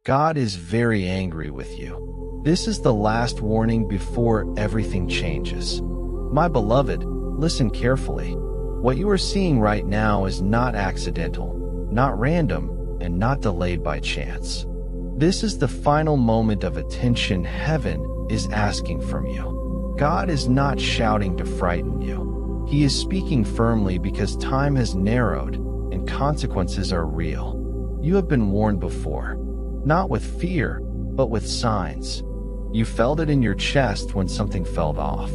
God is very angry with you. This is the last warning before everything changes. My beloved, listen carefully. What you are seeing right now is not accidental, not random, and not delayed by chance. This is the final moment of attention heaven is asking from you. God is not shouting to frighten you. He is speaking firmly because time has narrowed and consequences are real. You have been warned before, not with fear, but with signs. You felt it in your chest when something fell off.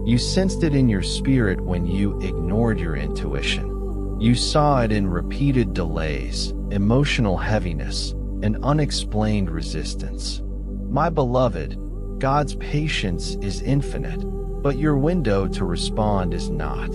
You sensed it in your spirit when you ignored your intuition. You saw it in repeated delays, emotional heaviness, and unexplained resistance. My beloved, God's patience is infinite, but your window to respond is not.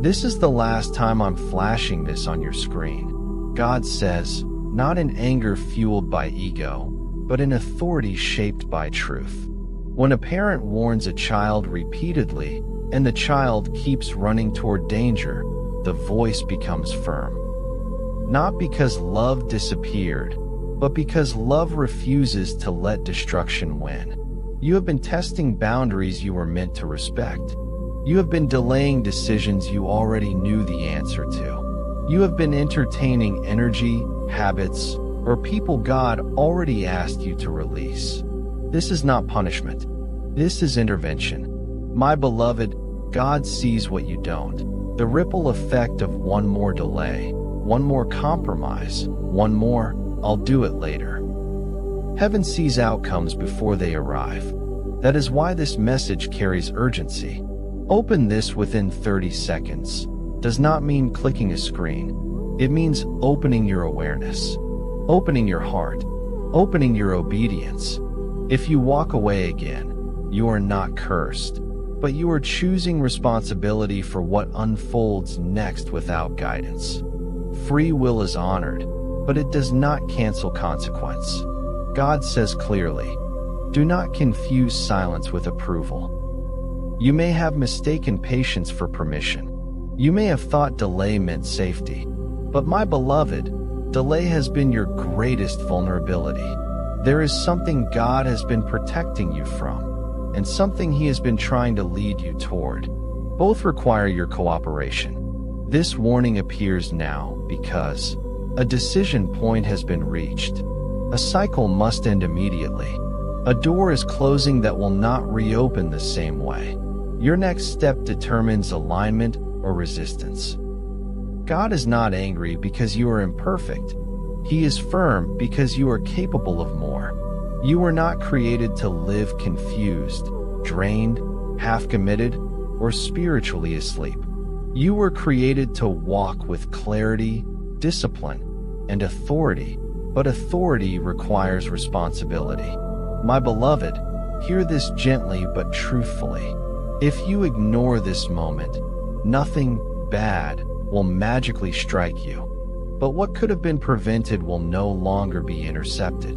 This is the last time I'm flashing this on your screen. God says, not in anger fueled by ego, but in authority shaped by truth. When a parent warns a child repeatedly, and the child keeps running toward danger, the voice becomes firm. Not because love disappeared, but because love refuses to let destruction win. You have been testing boundaries you were meant to respect. You have been delaying decisions you already knew the answer to. You have been entertaining energy, habits, or people God already asked you to release. This is not punishment. This is intervention. My beloved, God sees what you don't. The ripple effect of one more delay, one more compromise, one more, I'll do it later. Heaven sees outcomes before they arrive. That is why this message carries urgency. Open this within 30 seconds. Does not mean clicking a screen. It means opening your awareness, opening your heart, opening your obedience. If you walk away again, you are not cursed, but you are choosing responsibility for what unfolds next without guidance. Free will is honored, but it does not cancel consequence. God says clearly, do not confuse silence with approval. You may have mistaken patience for permission. You may have thought delay meant safety. But my beloved, delay has been your greatest vulnerability. There is something God has been protecting you from, and something He has been trying to lead you toward. Both require your cooperation. This warning appears now because a decision point has been reached. A cycle must end immediately. A door is closing that will not reopen the same way. Your next step determines alignment or resistance. God is not angry because you are imperfect. He is firm because you are capable of more. You were not created to live confused, drained, half-committed, or spiritually asleep. You were created to walk with clarity, discipline, and authority, but authority requires responsibility. My beloved, hear this gently but truthfully. If you ignore this moment, nothing bad will magically strike you, but what could have been prevented will no longer be intercepted.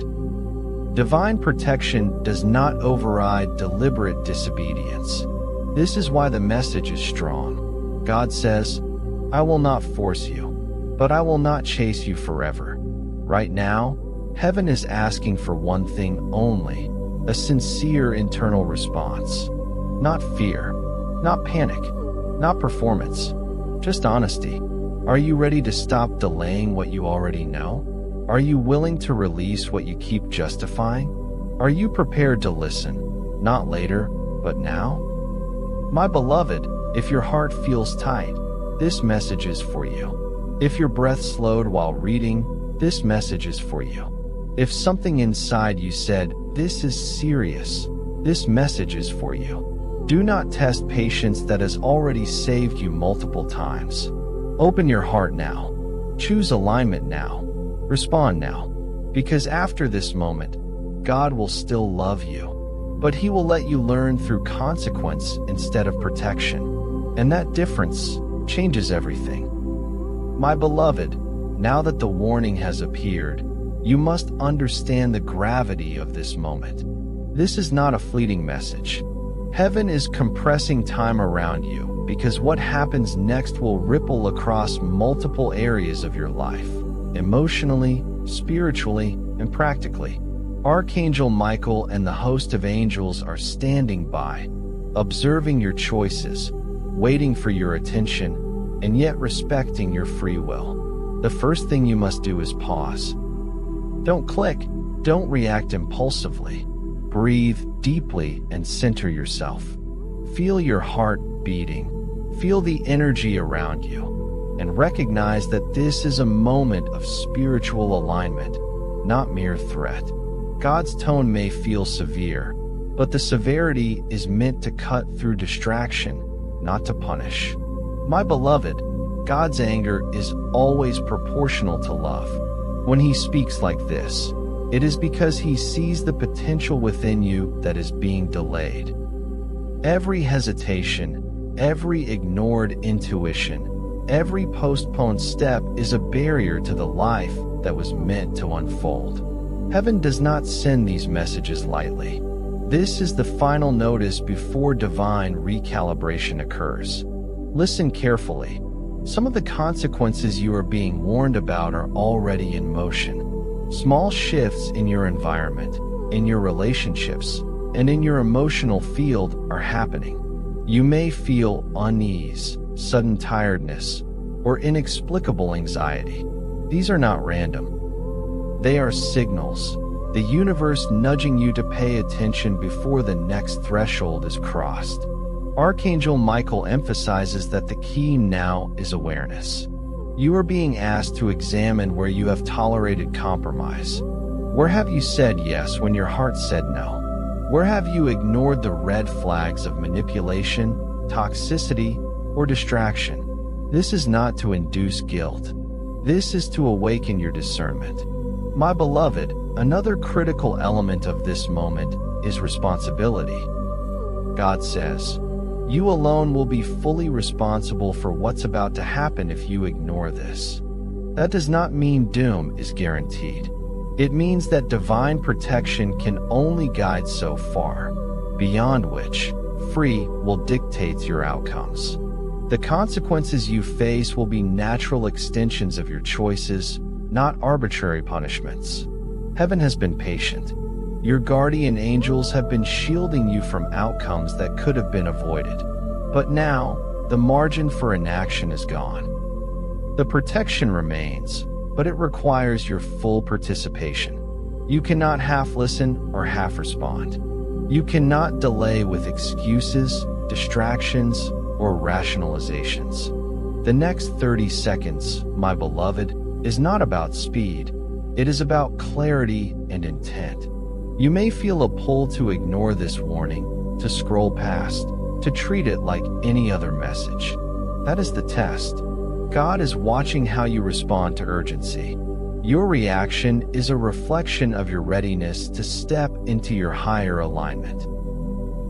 Divine protection does not override deliberate disobedience. This is why the message is strong. God says, I will not force you, but I will not chase you forever. Right now, heaven is asking for one thing only, a sincere internal response. Not fear, not panic, not performance, just honesty. Are you ready to stop delaying what you already know? Are you willing to release what you keep justifying? Are you prepared to listen, not later, but now? My beloved, if your heart feels tight, this message is for you. If your breath slowed while reading, this message is for you. If something inside you said, this is serious, this message is for you. Do not test patience that has already saved you multiple times. Open your heart now. Choose alignment now. Respond now. Because after this moment, God will still love you, but He will let you learn through consequence instead of protection. And that difference changes everything. My beloved, now that the warning has appeared, you must understand the gravity of this moment. This is not a fleeting message. Heaven is compressing time around you because what happens next will ripple across multiple areas of your life, emotionally, spiritually, and practically. Archangel Michael and the host of angels are standing by, observing your choices, waiting for your attention, and yet respecting your free will. The first thing you must do is pause. Don't click, don't react impulsively. Breathe deeply and center yourself. Feel your heart beating. Feel the energy around you, and recognize that this is a moment of spiritual alignment, not mere threat. God's tone may feel severe, but the severity is meant to cut through distraction, not to punish. My beloved, God's anger is always proportional to love. When he speaks like this, it is because he sees the potential within you that is being delayed. Every hesitation, every ignored intuition, every postponed step is a barrier to the life that was meant to unfold. Heaven does not send these messages lightly. This is the final notice before divine recalibration occurs. Listen carefully. Some of the consequences you are being warned about are already in motion. Small shifts in your environment, in your relationships, and in your emotional field are happening. You may feel unease, sudden tiredness, or inexplicable anxiety. These are not random. They are signals, the universe nudging you to pay attention before the next threshold is crossed. Archangel Michael emphasizes that the key now is awareness. You are being asked to examine where you have tolerated compromise. Where have you said yes when your heart said no? Where have you ignored the red flags of manipulation, toxicity, or distraction? This is not to induce guilt. This is to awaken your discernment. My beloved, another critical element of this moment is responsibility. God says, "You alone will be fully responsible for what's about to happen if you ignore this." That does not mean doom is guaranteed. It means that divine protection can only guide so far, beyond which free will dictate your outcomes. The consequences you face will be natural extensions of your choices, not arbitrary punishments. Heaven has been patient. Your guardian angels have been shielding you from outcomes that could have been avoided. But now, the margin for inaction is gone. The protection remains, but it requires your full participation. You cannot half listen or half respond. You cannot delay with excuses, distractions, or rationalizations. The next 30 seconds, my beloved, is not about speed. It is about clarity and intent. You may feel a pull to ignore this warning, to scroll past, to treat it like any other message. That is the test. God is watching how you respond to urgency. Your reaction is a reflection of your readiness to step into your higher alignment.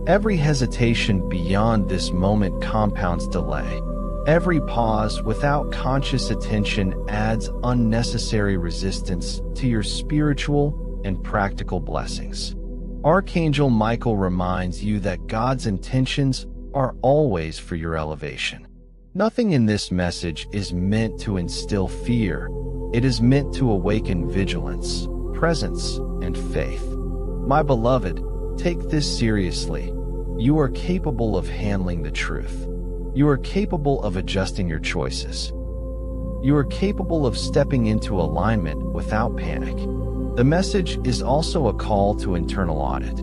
Every hesitation beyond this moment compounds delay. Every pause without conscious attention adds unnecessary resistance to your spiritual and practical blessings. Archangel Michael reminds you that God's intentions are always for your elevation. Nothing in this message is meant to instill fear. It is meant to awaken vigilance, presence, and faith. My beloved, take this seriously. You are capable of handling the truth. You are capable of adjusting your choices. You are capable of stepping into alignment without panic. The message is also a call to internal audit.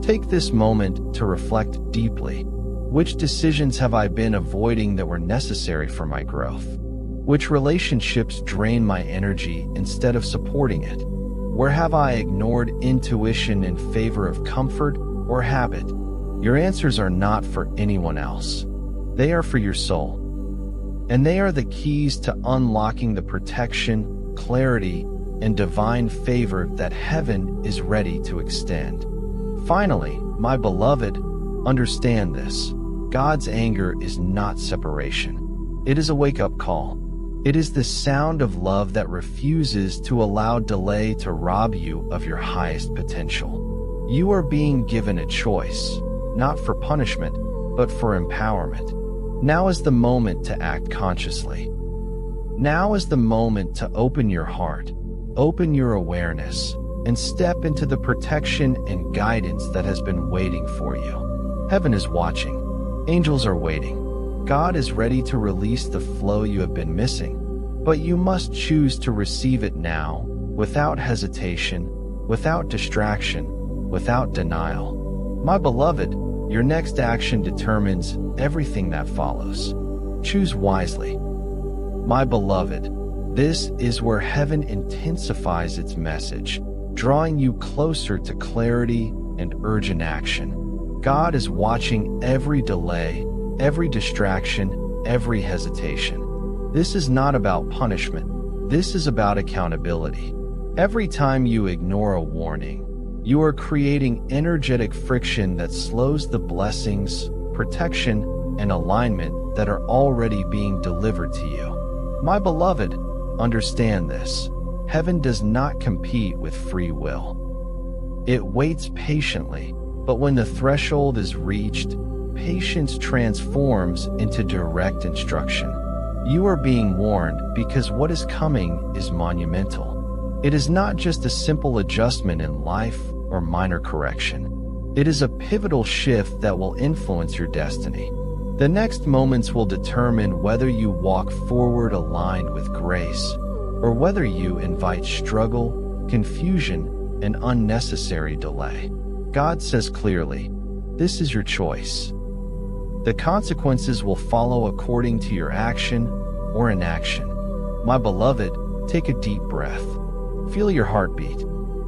Take this moment to reflect deeply. Which decisions have I been avoiding that were necessary for my growth? Which relationships drain my energy instead of supporting it? Where have I ignored intuition in favor of comfort or habit? Your answers are not for anyone else. They are for your soul. And they are the keys to unlocking the protection, clarity, and divine favor that heaven is ready to extend. Finally, my beloved, understand this. God's anger is not separation. It is a wake-up call. It is the sound of love that refuses to allow delay to rob you of your highest potential. You are being given a choice, not for punishment, but for empowerment. Now is the moment to act consciously. Now is the moment to open your heart, open your awareness, and step into the protection and guidance that has been waiting for you. Heaven is watching. Angels are waiting. God is ready to release the flow you have been missing, but you must choose to receive it now, without hesitation, without distraction, without denial. My beloved, your next action determines everything that follows. Choose wisely. My beloved, this is where heaven intensifies its message, drawing you closer to clarity and urgent action. God is watching every delay, every distraction, every hesitation. This is not about punishment. This is about accountability. Every time you ignore a warning, you are creating energetic friction that slows the blessings, protection, and alignment that are already being delivered to you. My beloved, understand this. Heaven does not compete with free will. It waits patiently, but when the threshold is reached, patience transforms into direct instruction. You are being warned because what is coming is monumental. It is not just a simple adjustment in life or minor correction. It is a pivotal shift that will influence your destiny. The next moments will determine whether you walk forward aligned with grace, or whether you invite struggle, confusion, and unnecessary delay. God says clearly, this is your choice. The consequences will follow according to your action or inaction. My beloved, take a deep breath. Feel your heartbeat.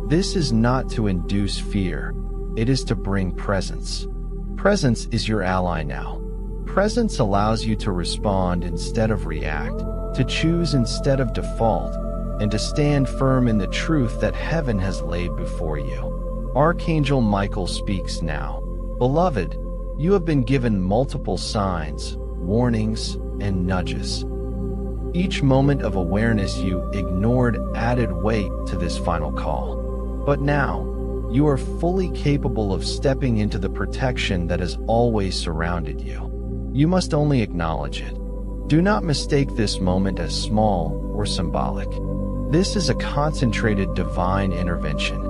This is not to induce fear. It is to bring presence. Presence is your ally now. Presence allows you to respond instead of react, to choose instead of default, and to stand firm in the truth that heaven has laid before you. Archangel Michael speaks now. Beloved, you have been given multiple signs, warnings, and nudges. Each moment of awareness you ignored added weight to this final call. But now, you are fully capable of stepping into the protection that has always surrounded you. You must only acknowledge it. Do not mistake this moment as small or symbolic. This is a concentrated divine intervention.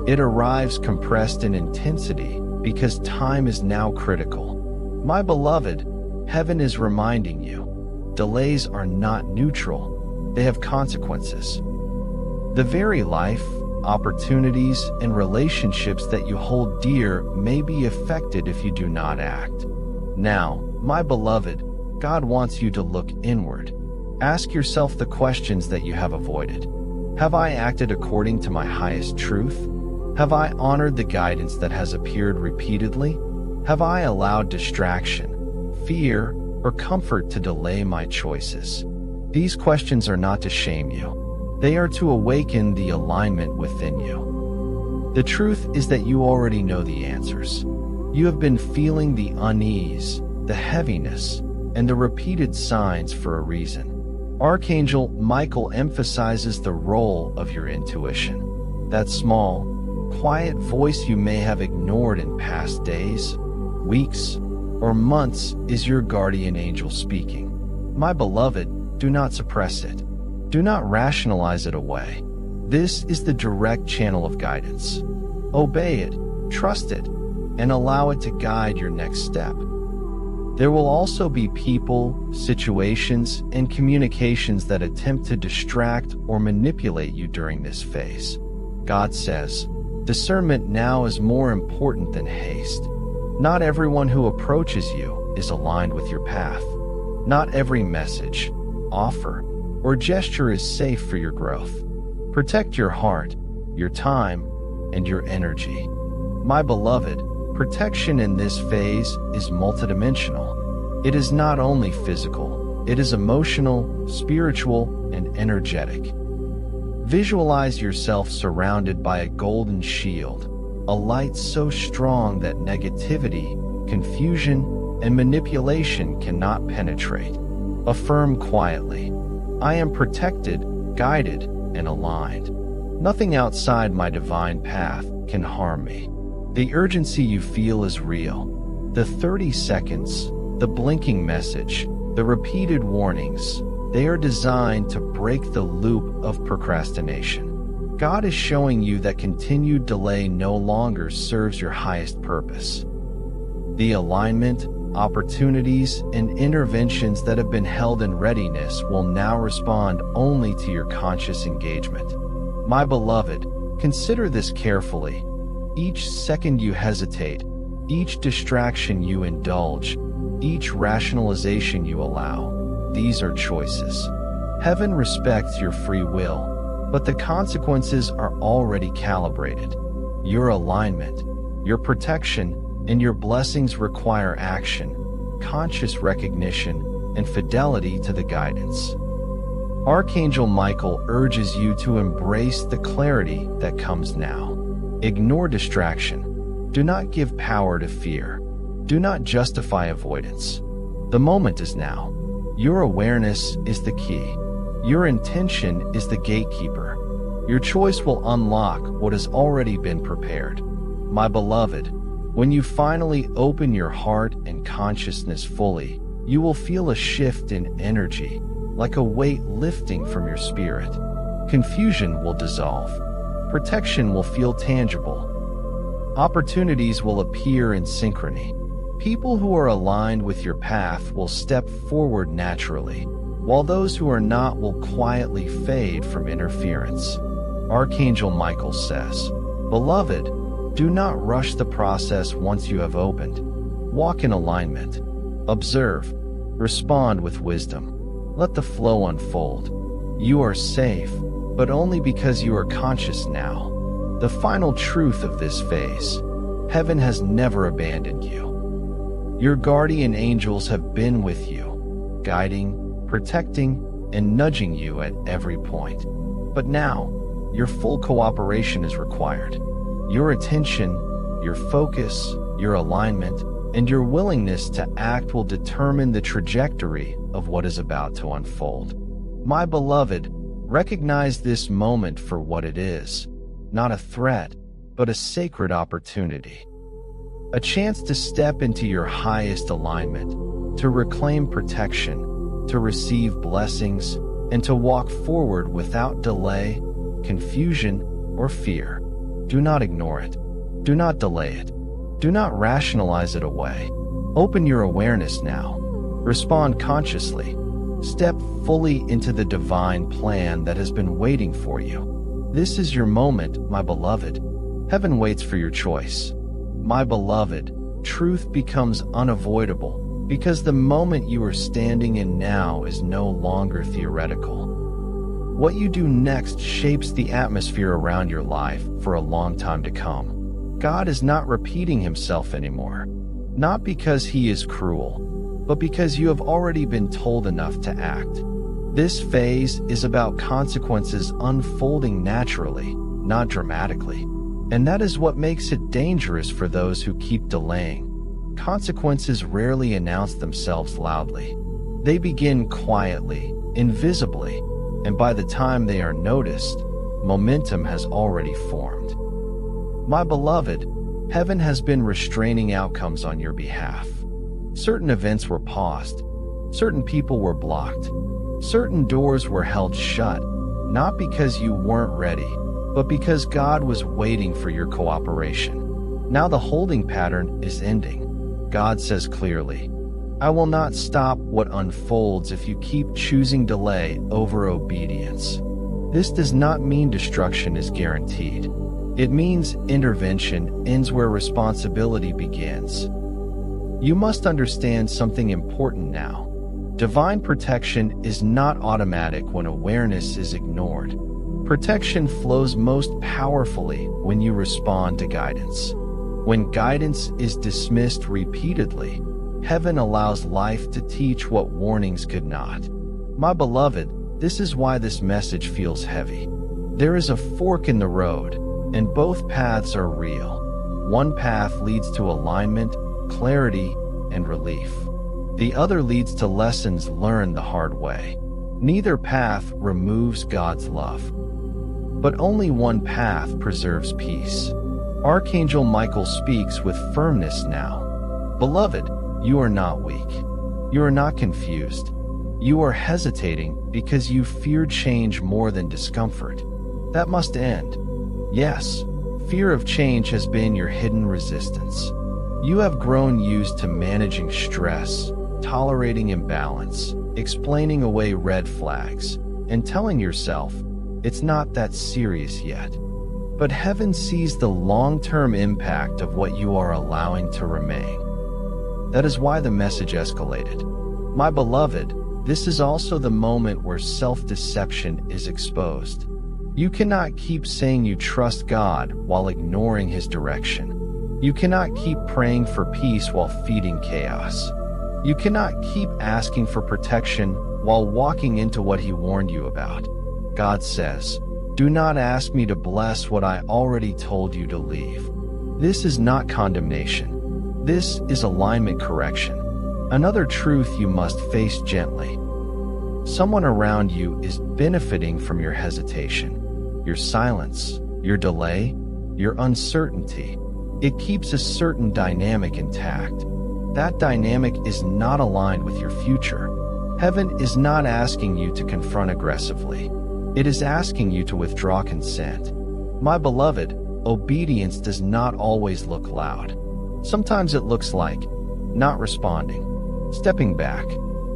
It arrives compressed in intensity because time is now critical. My beloved, heaven is reminding you, delays are not neutral. They have consequences. The very life, opportunities, and relationships that you hold dear may be affected if you do not act. Now, my beloved, God wants you to look inward. Ask yourself the questions that you have avoided. Have I acted according to my highest truth? Have I honored the guidance that has appeared repeatedly? Have I allowed distraction, fear, or comfort to delay my choices? These questions are not to shame you. They are to awaken the alignment within you. The truth is that you already know the answers. You have been feeling the unease, the heaviness, and the repeated signs for a reason. Archangel Michael emphasizes the role of your intuition. That small, quiet voice you may have ignored in past days, weeks, or months is your guardian angel speaking. My beloved, do not suppress it. Do not rationalize it away. This is the direct channel of guidance. Obey it, trust it, and allow it to guide your next step. There will also be people, situations, and communications that attempt to distract or manipulate you during this phase. God says, discernment now is more important than haste. Not everyone who approaches you is aligned with your path. Not every message, offer, or gesture is safe for your growth. Protect your heart, your time, and your energy. My beloved, protection in this phase is multidimensional. It is not only physical, it is emotional, spiritual, and energetic. Visualize yourself surrounded by a golden shield, a light so strong that negativity, confusion, and manipulation cannot penetrate. Affirm quietly, I am protected, guided, and aligned. Nothing outside my divine path can harm me. The urgency you feel is real. The 30 seconds, the blinking message, the repeated warnings, they are designed to break the loop of procrastination. God is showing you that continued delay no longer serves your highest purpose. The alignment, opportunities, and interventions that have been held in readiness will now respond only to your conscious engagement. My beloved, consider this carefully. Each second you hesitate, each distraction you indulge, each rationalization you allow, these are choices. Heaven respects your free will, but the consequences are already calibrated. Your alignment, your protection, and your blessings require action, conscious recognition, and fidelity to the guidance. Archangel Michael urges you to embrace the clarity that comes now. Ignore distraction. Do not give power to fear. Do not justify avoidance. The moment is now. Your awareness is the key. Your intention is the gatekeeper. Your choice will unlock what has already been prepared. My beloved, when you finally open your heart and consciousness fully, you will feel a shift in energy, like a weight lifting from your spirit. Confusion will dissolve. Protection will feel tangible. Opportunities will appear in synchrony. People who are aligned with your path will step forward naturally, while those who are not will quietly fade from interference. Archangel Michael says, "Beloved, do not rush the process once you have opened. Walk in alignment. Observe. Respond with wisdom. Let the flow unfold. You are safe, but only because you are conscious now." The final truth of this phase: heaven has never abandoned you. Your guardian angels have been with you, guiding, protecting, and nudging you at every point. But now, your full cooperation is required. Your attention, your focus, your alignment, and your willingness to act will determine the trajectory of what is about to unfold. My beloved, recognize this moment for what it is, not a threat, but a sacred opportunity. A chance to step into your highest alignment, to reclaim protection, to receive blessings, and to walk forward without delay, confusion, or fear. Do not ignore it. Do not delay it. Do not rationalize it away. Open your awareness now. Respond consciously. Step fully into the divine plan that has been waiting for you. This is your moment, my beloved. Heaven waits for your choice. My beloved, truth becomes unavoidable because the moment you are standing in now is no longer theoretical. What you do next shapes the atmosphere around your life for a long time to come. God is not repeating himself anymore, not because he is cruel, but because you have already been told enough to act. This phase is about consequences unfolding naturally, not dramatically. And that is what makes it dangerous for those who keep delaying. Consequences rarely announce themselves loudly. They begin quietly, invisibly, and by the time they are noticed, momentum has already formed. My beloved, heaven has been restraining outcomes on your behalf. Certain events were paused. Certain people were blocked. Certain doors were held shut, not because you weren't ready, but because God was waiting for your cooperation. Now the holding pattern is ending. God says clearly, "I will not stop what unfolds if you keep choosing delay over obedience." This does not mean destruction is guaranteed. It means intervention ends where responsibility begins. You must understand something important now. Divine protection is not automatic when awareness is ignored. Protection flows most powerfully when you respond to guidance. When guidance is dismissed repeatedly, heaven allows life to teach what warnings could not. My beloved, this is why this message feels heavy. There is a fork in the road, and both paths are real. One path leads to alignment, clarity, and relief. The other leads to lessons learned the hard way. Neither path removes God's love, but only one path preserves peace. Archangel Michael speaks with firmness now. Beloved, you are not weak. You are not confused. You are hesitating because you fear change more than discomfort. That must end. Yes, fear of change has been your hidden resistance. You have grown used to managing stress, tolerating imbalance, explaining away red flags, and telling yourself, it's not that serious yet. But heaven sees the long-term impact of what you are allowing to remain. That is why the message escalated. My beloved, this is also the moment where self-deception is exposed. You cannot keep saying you trust God while ignoring His direction. You cannot keep praying for peace while feeding chaos. You cannot keep asking for protection while walking into what He warned you about. God says, "Do not ask me to bless what I already told you to leave." This is not condemnation. This is alignment correction. Another truth you must face gently. Someone around you is benefiting from your hesitation, your silence, your delay, your uncertainty. It keeps a certain dynamic intact. That dynamic is not aligned with your future. Heaven is not asking you to confront aggressively. It is asking you to withdraw consent. My beloved, obedience does not always look loud. Sometimes it looks like not responding, stepping back,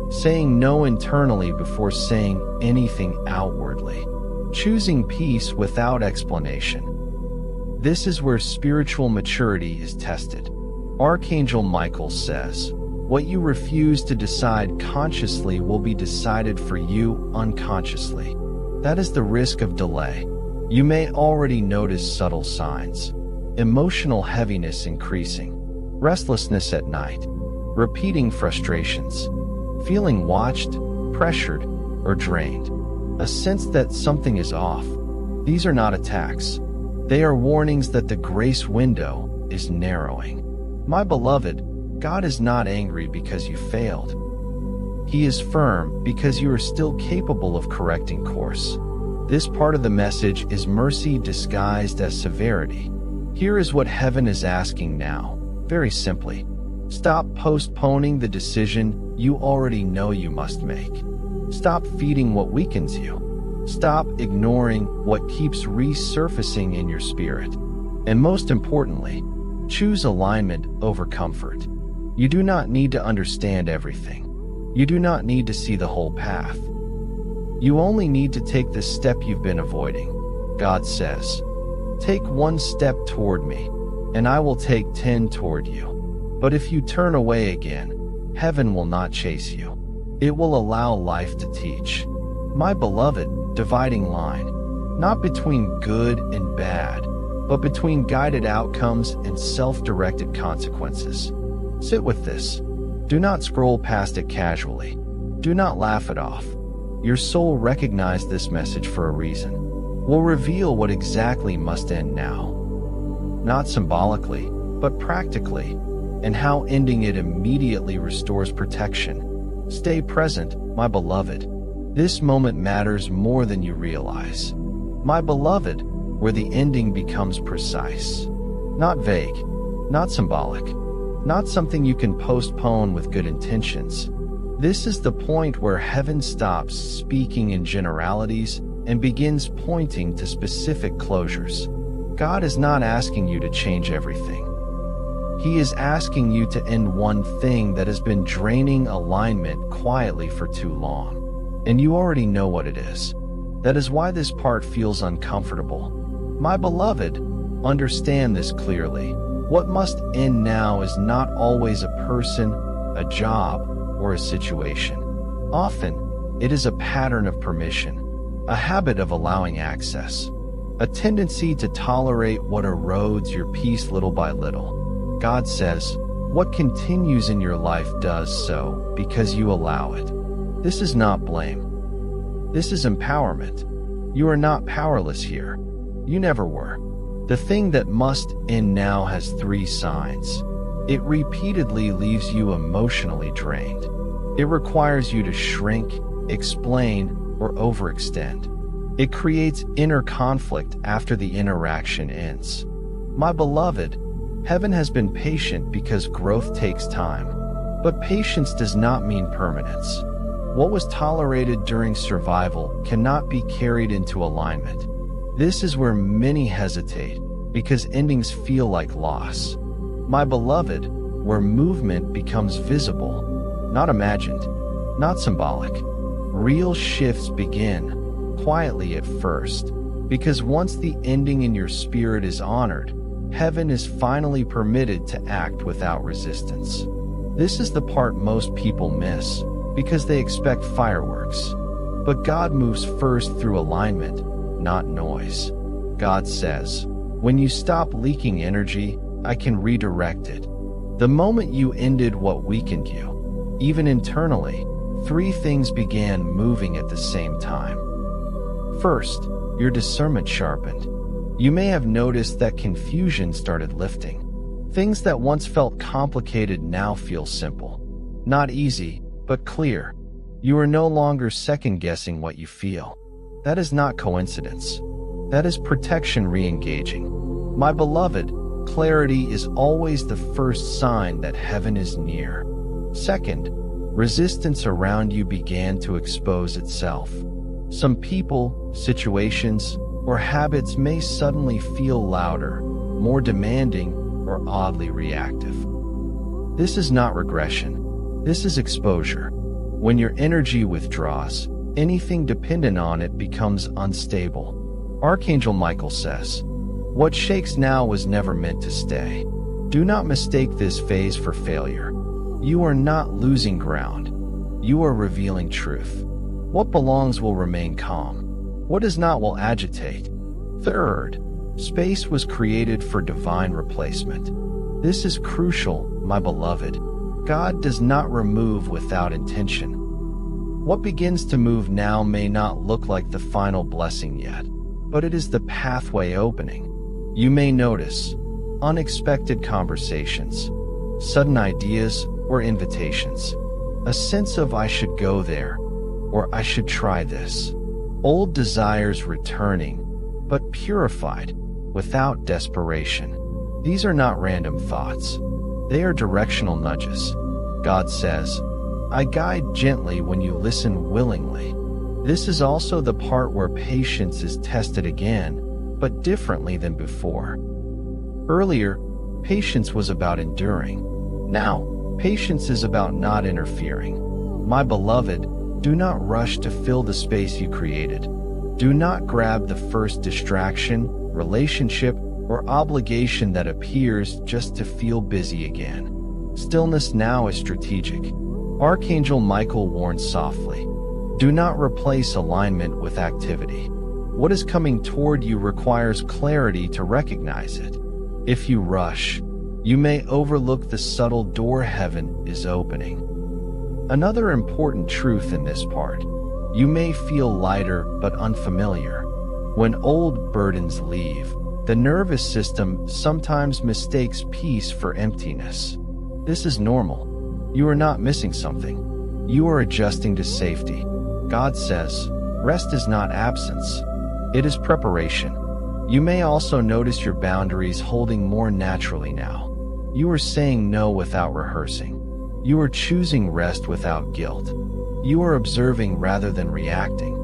saying no internally before saying anything outwardly, choosing peace without explanation. This is where spiritual maturity is tested. Archangel Michael says, "What you refuse to decide consciously will be decided for you unconsciously." That is the risk of delay. You may already notice subtle signs. Emotional heaviness increasing, restlessness at night, repeating frustrations, feeling watched, pressured, or drained. A sense that something is off. These are not attacks. They are warnings that the grace window is narrowing. My beloved, God is not angry because you failed. He is firm because you are still capable of correcting course. This part of the message is mercy disguised as severity. Here is what heaven is asking now, very simply. Stop postponing the decision you already know you must make. Stop feeding what weakens you. Stop ignoring what keeps resurfacing in your spirit. And most importantly, choose alignment over comfort. You do not need to understand everything. You do not need to see the whole path. You only need to take the step you've been avoiding. God says, "Take one step toward me, and I will take 10 toward you." But if you turn away again, heaven will not chase you. It will allow life to teach. My beloved, dividing line, not between good and bad, but between guided outcomes and self-directed consequences. Sit with this. Do not scroll past it casually. Do not laugh it off. Your soul recognized this message for a reason. Will reveal what exactly must end now. Not symbolically, but practically, and how ending it immediately restores protection. Stay present, my beloved. This moment matters more than you realize. My beloved, where the ending becomes precise. Not vague, not symbolic, not something you can postpone with good intentions. This is the point where heaven stops speaking in generalities and begins pointing to specific closures. God is not asking you to change everything. He is asking you to end one thing that has been draining alignment quietly for too long. And you already know what it is. That is why this part feels uncomfortable. My beloved, understand this clearly. What must end now is not always a person, a job, or a situation. Often, it is a pattern of permission, a habit of allowing access, a tendency to tolerate what erodes your peace little by little. God says, what continues in your life does so because you allow it. This is not blame. This is empowerment. You are not powerless here. You never were. The thing that must end now has 3 signs. It repeatedly leaves you emotionally drained. It requires you to shrink, explain, or overextend. It creates inner conflict after the interaction ends. My beloved, heaven has been patient because growth takes time. But patience does not mean permanence. What was tolerated during survival cannot be carried into alignment. This is where many hesitate, because endings feel like loss. My beloved, where movement becomes visible, not imagined, not symbolic. Real shifts begin, quietly at first, because once the ending in your spirit is honored, heaven is finally permitted to act without resistance. This is the part most people miss, because they expect fireworks. But God moves first through alignment, not noise. God says, "When you stop leaking energy, I can redirect it." The moment you ended what weakened you, even internally, three things began moving at the same time. First, your discernment sharpened. You may have noticed that confusion started lifting. Things that once felt complicated now feel simple. Not easy, but clear. You are no longer second-guessing what you feel. That is not coincidence. That is protection re-engaging. My beloved, clarity is always the first sign that heaven is near. Second, resistance around you began to expose itself. Some people, situations, or habits may suddenly feel louder, more demanding, or oddly reactive. This is not regression. This is exposure. When your energy withdraws, anything dependent on it becomes unstable. Archangel Michael says, "What shakes now was never meant to stay." Do not mistake this phase for failure. You are not losing ground. You are revealing truth. What belongs will remain calm. What is not will agitate. Third, space was created for divine replacement. This is crucial, my beloved. God does not remove without intention. What begins to move now may not look like the final blessing yet, but it is the pathway opening. You may notice unexpected conversations, sudden ideas or invitations, a sense of "I should go there" or "I should try this." Old desires returning, but purified, without desperation. These are not random thoughts. They are directional nudges. God says, "I guide gently when you listen willingly." This is also the part where patience is tested again, but differently than before. Earlier, patience was about enduring. Now, patience is about not interfering. My beloved, do not rush to fill the space you created. Do not grab the first distraction, relationship, or obligation that appears just to feel busy again. Stillness now is strategic. Archangel Michael warns softly, "Do not replace alignment with activity." What is coming toward you requires clarity to recognize it. If you rush, you may overlook the subtle door heaven is opening. Another important truth in this part, you may feel lighter but unfamiliar. When old burdens leave, the nervous system sometimes mistakes peace for emptiness. This is normal. You are not missing something. You are adjusting to safety. God says, rest is not absence. It is preparation. You may also notice your boundaries holding more naturally now. You are saying no without rehearsing. You are choosing rest without guilt. You are observing rather than reacting.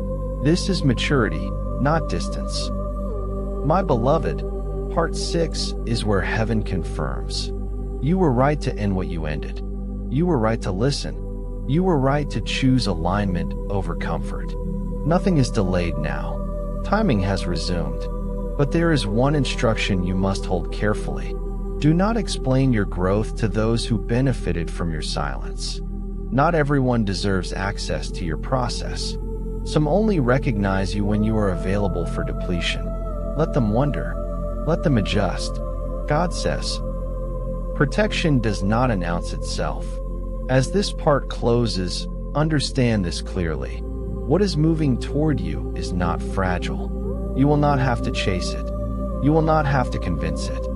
This is maturity, not distance. My beloved, part 6 is where heaven confirms. You were right to end what you ended. You were right to listen. You were right to choose alignment over comfort. Nothing is delayed now. Timing has resumed. But there is one instruction you must hold carefully. Do not explain your growth to those who benefited from your silence. Not everyone deserves access to your process. Some only recognize you when you are available for depletion. Let them wonder. Let them adjust. God says, protection does not announce itself. As this part closes, understand this clearly. What is moving toward you is not fragile. You will not have to chase it. You will not have to convince it.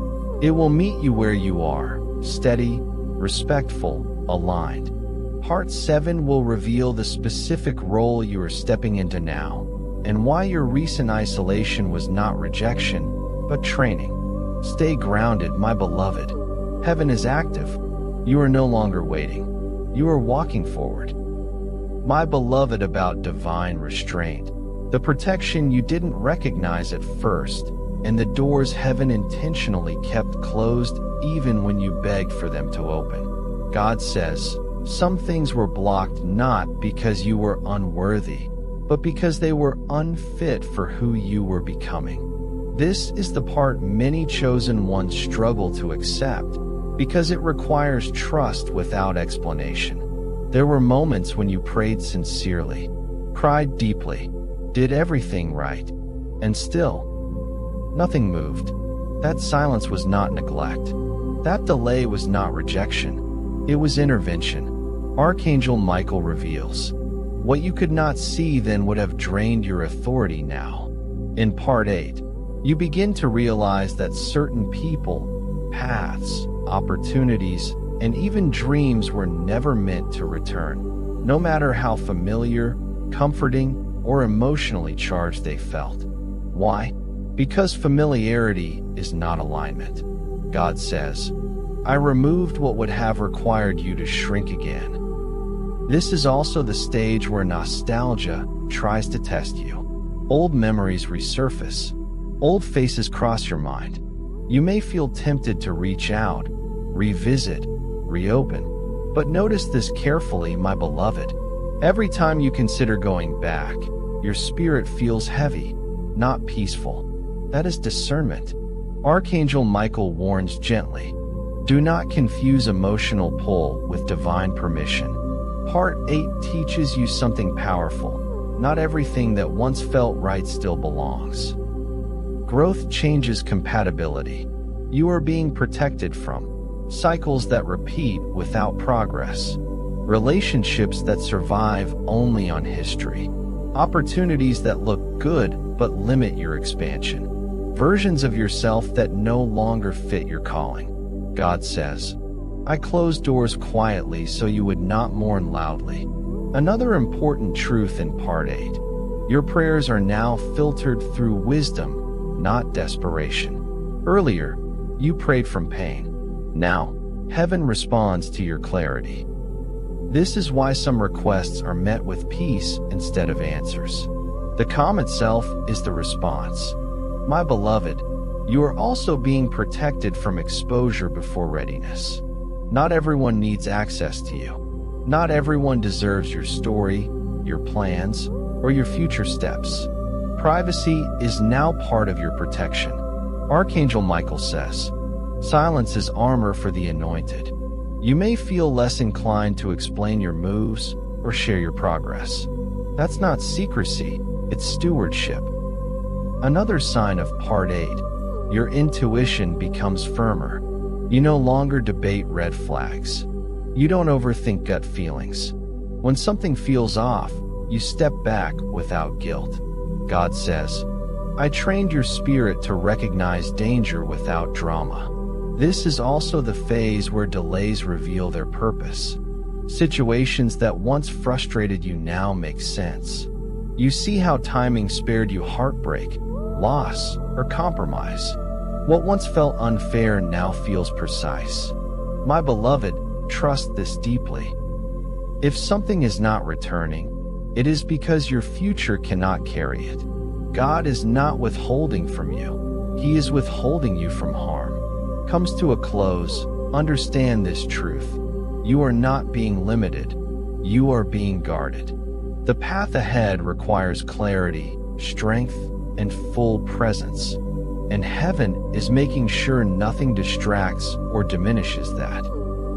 It will meet you where you are, steady, respectful, aligned. Part 7 will reveal the specific role you are stepping into now, and why your recent isolation was not rejection, but training. Stay grounded, my beloved. Heaven is active. You are no longer waiting. You are walking forward. My beloved, about divine restraint. the protection you didn't recognize at first, and the doors heaven intentionally kept closed even when you begged for them to open. God says, some things were blocked not because you were unworthy, but because they were unfit for who you were becoming. This is the part many chosen ones struggle to accept, because it requires trust without explanation. There were moments when you prayed sincerely, cried deeply, did everything right, and still, nothing moved. That silence was not neglect. That delay was not rejection. It was intervention. Archangel Michael reveals, what you could not see then would have drained your authority now. In Part 8, you begin to realize that certain people, paths, opportunities, and even dreams were never meant to return, no matter how familiar, comforting, or emotionally charged they felt. Why? Because familiarity is not alignment. God says, I removed what would have required you to shrink again. This is also the stage where nostalgia tries to test you. Old memories resurface. Old faces cross your mind. You may feel tempted to reach out, revisit, reopen. But notice this carefully, my beloved. Every time you consider going back, your spirit feels heavy, not peaceful. That is discernment. Archangel Michael warns gently, do not confuse emotional pull with divine permission. Part 8 teaches you something powerful. Not everything that once felt right still belongs. Growth changes compatibility. You are being protected from cycles that repeat without progress, relationships that survive only on history, opportunities that look good but limit your expansion, versions of yourself that no longer fit your calling. God says, I closed doors quietly so you would not mourn loudly. Another important truth in Part 8. Your prayers are now filtered through wisdom, not desperation. Earlier, you prayed from pain. Now, heaven responds to your clarity. This is why some requests are met with peace instead of answers. The calm itself is the response. My beloved, you are also being protected from exposure before readiness. Not everyone needs access to you. Not everyone deserves your story, your plans, or your future steps. Privacy is now part of your protection. Archangel Michael says, silence is armor for the anointed. You may feel less inclined to explain your moves or share your progress. That's not secrecy, it's stewardship. Another sign of Part 8, your intuition becomes firmer. You no longer debate red flags. You don't overthink gut feelings. When something feels off, you step back without guilt. God says, I trained your spirit to recognize danger without drama. This is also the phase where delays reveal their purpose. Situations that once frustrated you now make sense. You see how timing spared you heartbreak, loss, or compromise. What once felt unfair now feels precise. My beloved, trust this deeply. If something is not returning, it is because your future cannot carry it. God is not withholding from you. He is withholding you from harm. Comes to a close, understand this truth. You are not being limited. You are being guarded. The path ahead requires clarity, strength, and full presence. And heaven is making sure nothing distracts or diminishes that.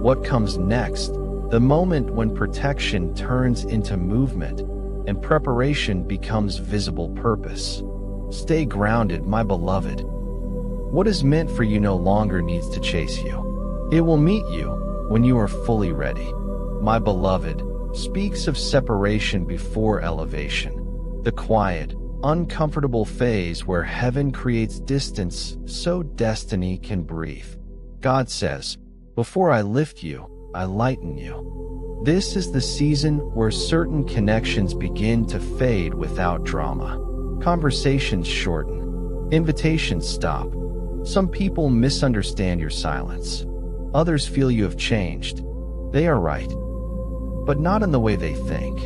What comes next? The moment when protection turns into movement and preparation becomes visible purpose. Stay grounded, my beloved. What is meant for you no longer needs to chase you. It will meet you when you are fully ready. My beloved speaks of separation before elevation. The quiet, uncomfortable phase where heaven creates distance so destiny can breathe. God says, before I lift you, I lighten you. This is the season where certain connections begin to fade without drama. Conversations shorten. Invitations stop. Some people misunderstand your silence. Others feel you have changed. They are right, but not in the way they think.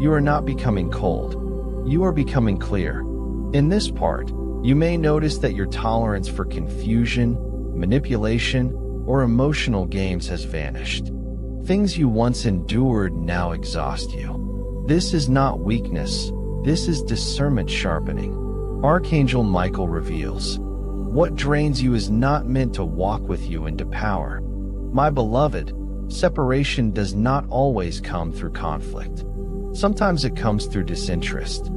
You are not becoming cold. you are becoming clear. In this part, you may notice that your tolerance for confusion, manipulation, or emotional games has vanished. Things you once endured now exhaust you. This is not weakness, this is discernment sharpening. Archangel Michael reveals, what drains you is not meant to walk with you into power. My beloved, separation does not always come through conflict. Sometimes it comes through disinterest.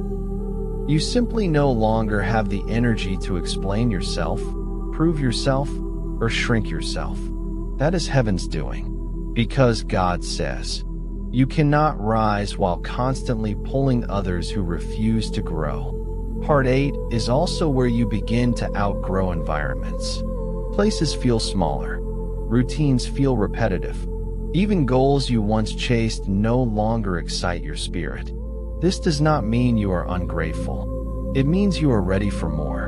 You simply no longer have the energy to explain yourself, prove yourself, or shrink yourself. That is heaven's doing. Because God says, you cannot rise while constantly pulling others who refuse to grow. Part 8 is also where you begin to outgrow environments. Places feel smaller. Routines feel repetitive. Even goals you once chased no longer excite your spirit. This does not mean you are ungrateful. It means you are ready for more.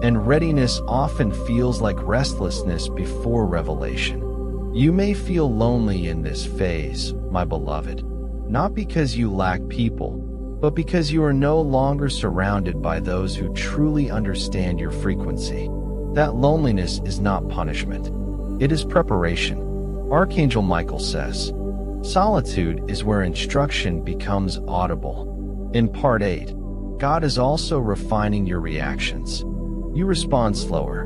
And readiness often feels like restlessness before revelation. You may feel lonely in this phase, my beloved, not because you lack people, but because you are no longer surrounded by those who truly understand your frequency. That loneliness is not punishment. It is preparation. Archangel Michael says, solitude is where instruction becomes audible. In Part 8, God is also refining your reactions. You respond slower.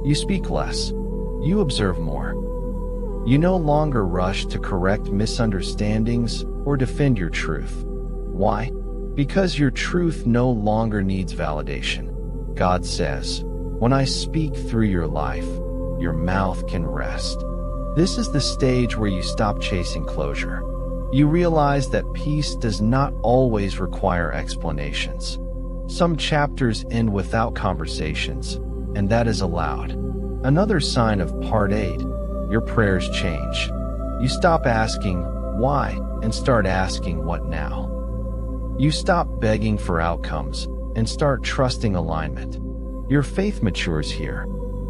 You speak less. You observe more. You no longer rush to correct misunderstandings or defend your truth. Why? Because your truth no longer needs validation. God says, when I speak through your life, your mouth can rest. This is the stage where you stop chasing closure. You realize that peace does not always require explanations. Some chapters end without conversations, and that is allowed. Another sign of Part 8, your prayers change. You stop asking, why, and start asking, what now? You stop begging for outcomes and start trusting alignment. Your faith matures here.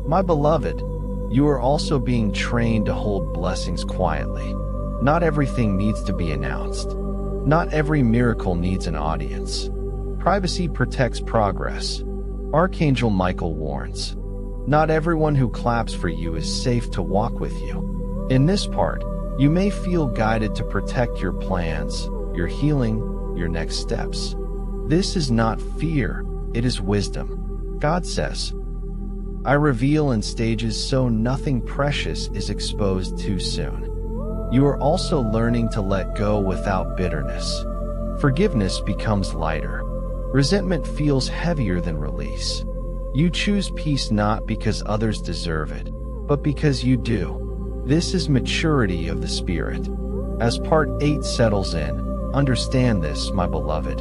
My beloved, you are also being trained to hold blessings quietly. Not everything needs to be announced. Not every miracle needs an audience. Privacy protects progress. Archangel Michael warns, not everyone who claps for you is safe to walk with you. In this part, you may feel guided to protect your plans, your healing, your next steps. This is not fear, it is wisdom. God says, I reveal in stages so nothing precious is exposed too soon. You are also learning to let go without bitterness. Forgiveness becomes lighter. Resentment feels heavier than release. You choose peace not because others deserve it, but because you do. This is maturity of the spirit. As Part 8 settles in, understand this, my beloved.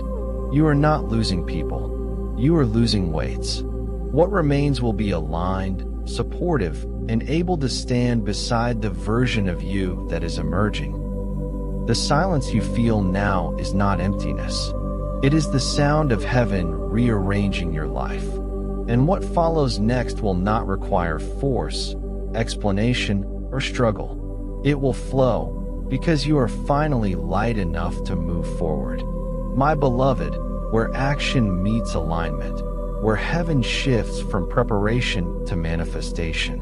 You are not losing people. You are losing weights. What remains will be aligned, supportive, and able to stand beside the version of you that is emerging. The silence you feel now is not emptiness. It is the sound of heaven rearranging your life. And what follows next will not require force, explanation, or struggle. It will flow, because you are finally light enough to move forward. My beloved, where action meets alignment, where heaven shifts from preparation to manifestation.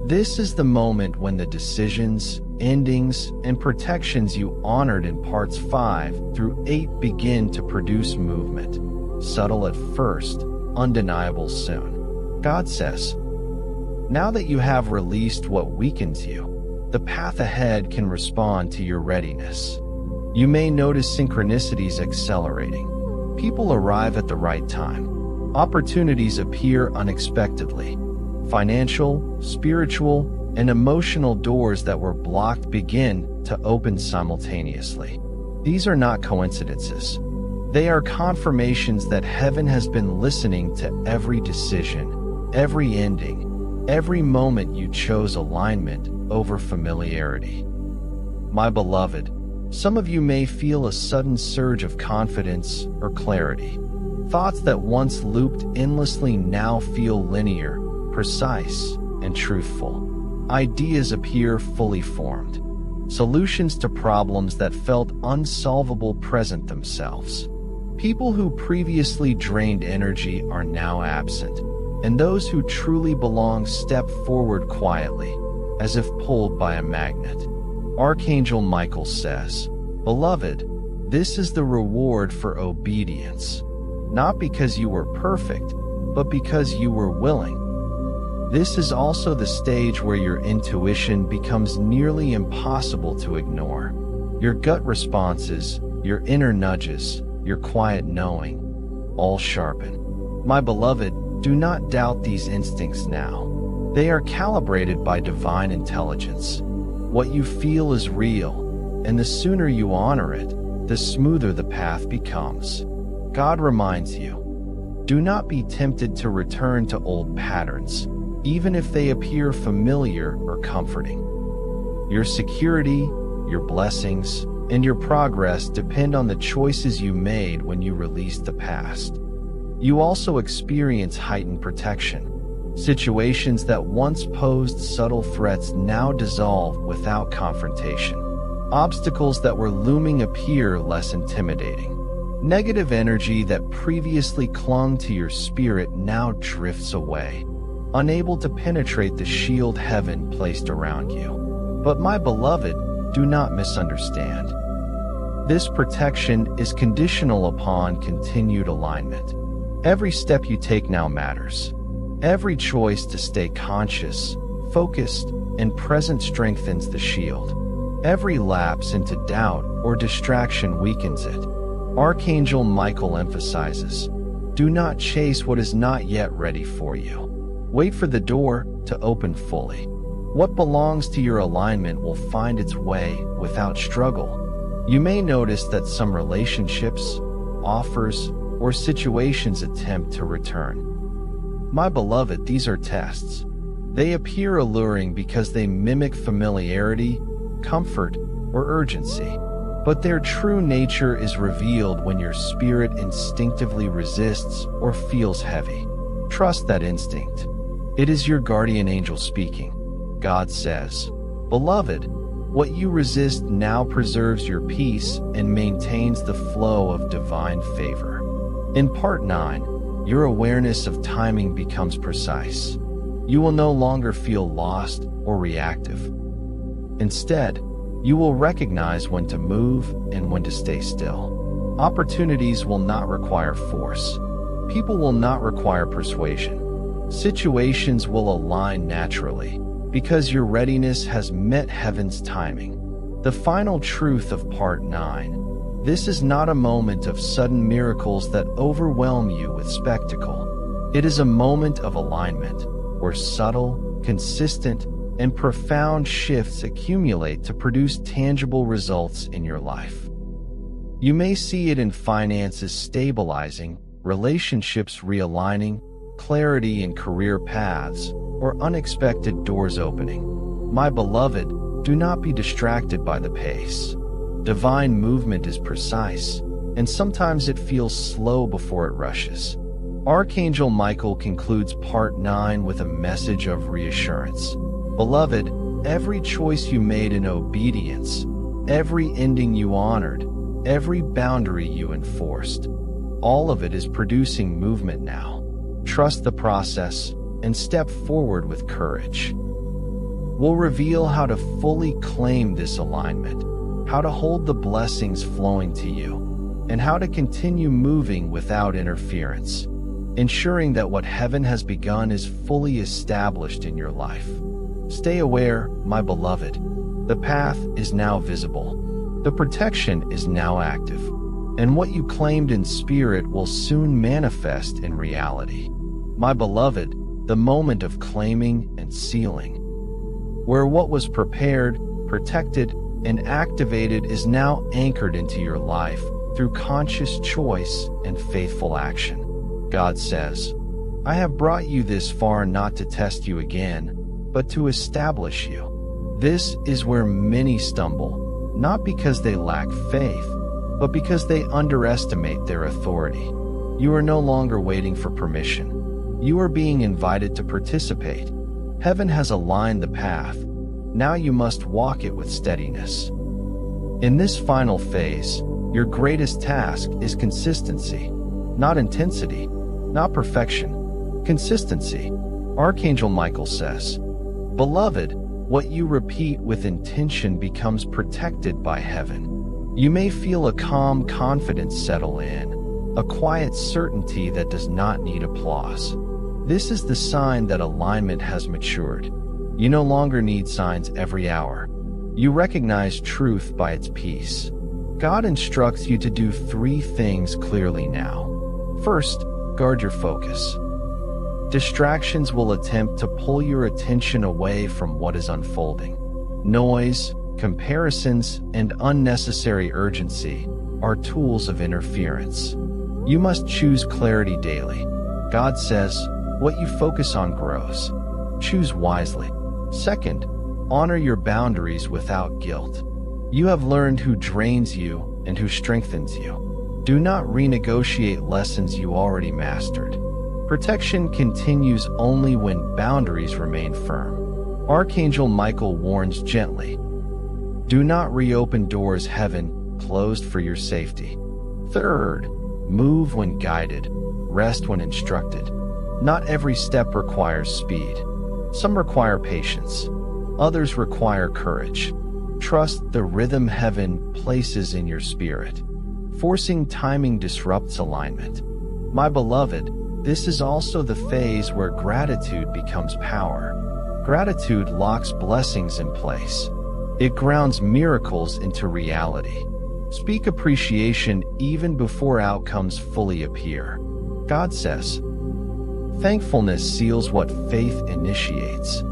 This is the moment when the decisions, endings, and protections you honored in Parts 5 through 8 begin to produce movement. Subtle at first, undeniable soon. God says, now that you have released what weakens you, the path ahead can respond to your readiness. You may notice synchronicities accelerating. People arrive at the right time. Opportunities appear unexpectedly. Financial, spiritual, and emotional doors that were blocked begin to open simultaneously. These are not coincidences. They are confirmations that heaven has been listening to every decision, every ending, every moment you chose alignment over familiarity. My beloved, some of you may feel a sudden surge of confidence or clarity. Thoughts that once looped endlessly now feel linear, precise, and truthful. Ideas appear fully formed. Solutions to problems that felt unsolvable present themselves. People who previously drained energy are now absent, and those who truly belong step forward quietly, as if pulled by a magnet. Archangel Michael says, "Beloved, this is the reward for obedience, not because you were perfect, but because you were willing." This is also the stage where your intuition becomes nearly impossible to ignore. Your gut responses, your inner nudges, your quiet knowing, all sharpen. My beloved, do not doubt these instincts now. They are calibrated by divine intelligence. What you feel is real, and the sooner you honor it, the smoother the path becomes. God reminds you, do not be tempted to return to old patterns, even if they appear familiar or comforting. Your security, your blessings, and your progress depend on the choices you made when you released the past. You also experience heightened protection. Situations that once posed subtle threats now dissolve without confrontation. Obstacles that were looming appear less intimidating. Negative energy that previously clung to your spirit now drifts away, unable to penetrate the shield heaven placed around you. But my beloved, do not misunderstand. This protection is conditional upon continued alignment. Every step you take now matters. Every choice to stay conscious, focused, and present strengthens the shield. Every lapse into doubt or distraction weakens it. Archangel Michael emphasizes, do not chase what is not yet ready for you. Wait for the door to open fully. What belongs to your alignment will find its way without struggle. You may notice that some relationships, offers, or situations attempt to return. My beloved, these are tests. They appear alluring because they mimic familiarity, comfort, or urgency. But their true nature is revealed when your spirit instinctively resists or feels heavy. Trust that instinct. It is your guardian angel speaking. God says, "Beloved, what you resist now preserves your peace and maintains the flow of divine favor." In Part 9, your awareness of timing becomes precise. You will no longer feel lost or reactive. Instead, you will recognize when to move and when to stay still. Opportunities will not require force. People will not require persuasion. Situations will align naturally because your readiness has met heaven's timing. The final truth of Part 9. This is not a moment of sudden miracles that overwhelm you with spectacle. It is a moment of alignment, where subtle, consistent, and profound shifts accumulate to produce tangible results in your life. You may see it in finances stabilizing, relationships realigning, clarity in career paths, or unexpected doors opening. My beloved, do not be distracted by the pace. Divine movement is precise, and sometimes it feels slow before it rushes. Archangel Michael concludes Part 9 with a message of reassurance. Beloved, every choice you made in obedience, every ending you honored, every boundary you enforced, all of it is producing movement now. Trust the process and step forward with courage. We'll reveal how to fully claim this alignment, how to hold the blessings flowing to you, and how to continue moving without interference, ensuring that what heaven has begun is fully established in your life. Stay aware, my beloved. The path is now visible. The protection is now active, and what you claimed in spirit will soon manifest in reality. My beloved, the moment of claiming and sealing, where what was prepared, protected, and activated is now anchored into your life through conscious choice and faithful action. God says, I have brought you this far not to test you again, but to establish you. This is where many stumble, not because they lack faith, but because they underestimate their authority. You are no longer waiting for permission. You are being invited to participate. Heaven has aligned the path. Now you must walk it with steadiness. In this final phase, Your greatest task is consistency, not intensity, not perfection. Consistency. Archangel Michael says, "Beloved, what you repeat with intention becomes protected by heaven." You may feel a calm confidence settle in, a quiet certainty that does not need applause. This is the sign that alignment has matured. You no longer need signs every hour. You recognize truth by its peace. God instructs you to do 3 things clearly now. First, guard your focus. Distractions will attempt to pull your attention away from what is unfolding. Noise, comparisons, and unnecessary urgency are tools of interference. You must choose clarity daily. God says, what you focus on grows. Choose wisely. Second, honor your boundaries without guilt. You have learned who drains you and who strengthens you. Do not renegotiate lessons you already mastered. Protection continues only when boundaries remain firm. Archangel Michael warns gently, do not reopen doors heaven closed for your safety. Third, move when guided, rest when instructed. Not every step requires speed. Some require patience. Others require courage. Trust the rhythm heaven places in your spirit. Forcing timing disrupts alignment. My beloved, this is also the phase where gratitude becomes power. Gratitude locks blessings in place. It grounds miracles into reality. Speak appreciation even before outcomes fully appear. God says, thankfulness seals what faith initiates.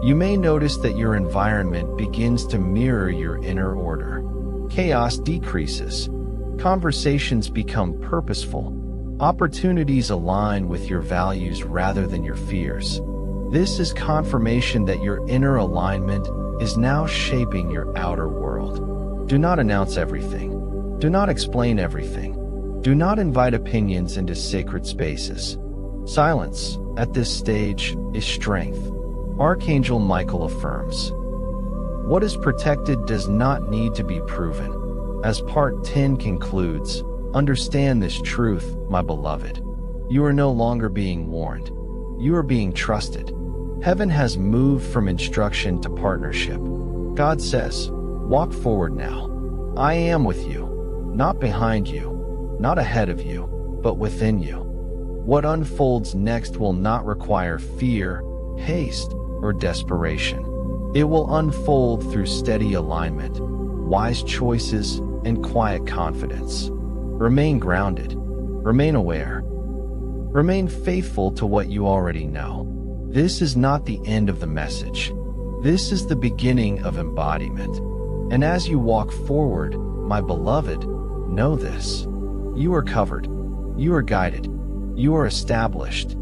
You may notice that your environment begins to mirror your inner order. Chaos decreases. Conversations become purposeful. Opportunities align with your values rather than your fears. This is confirmation that your inner alignment is now shaping your outer world. Do not announce everything. Do not explain everything. Do not invite opinions into sacred spaces. Silence, at this stage, is strength. Archangel Michael affirms, what is protected does not need to be proven. As Part 10 concludes, understand this truth, my beloved. You are no longer being warned. You are being trusted. Heaven has moved from instruction to partnership. God says, walk forward now. I am with you, not behind you, not ahead of you, but within you. What unfolds next will not require fear, haste, or desperation. It will unfold through steady alignment, wise choices, and quiet confidence. Remain grounded. Remain aware. Remain faithful to what you already know. This is not the end of the message. This is the beginning of embodiment. And as you walk forward, my beloved, know this. You are covered. You are guided. You are established.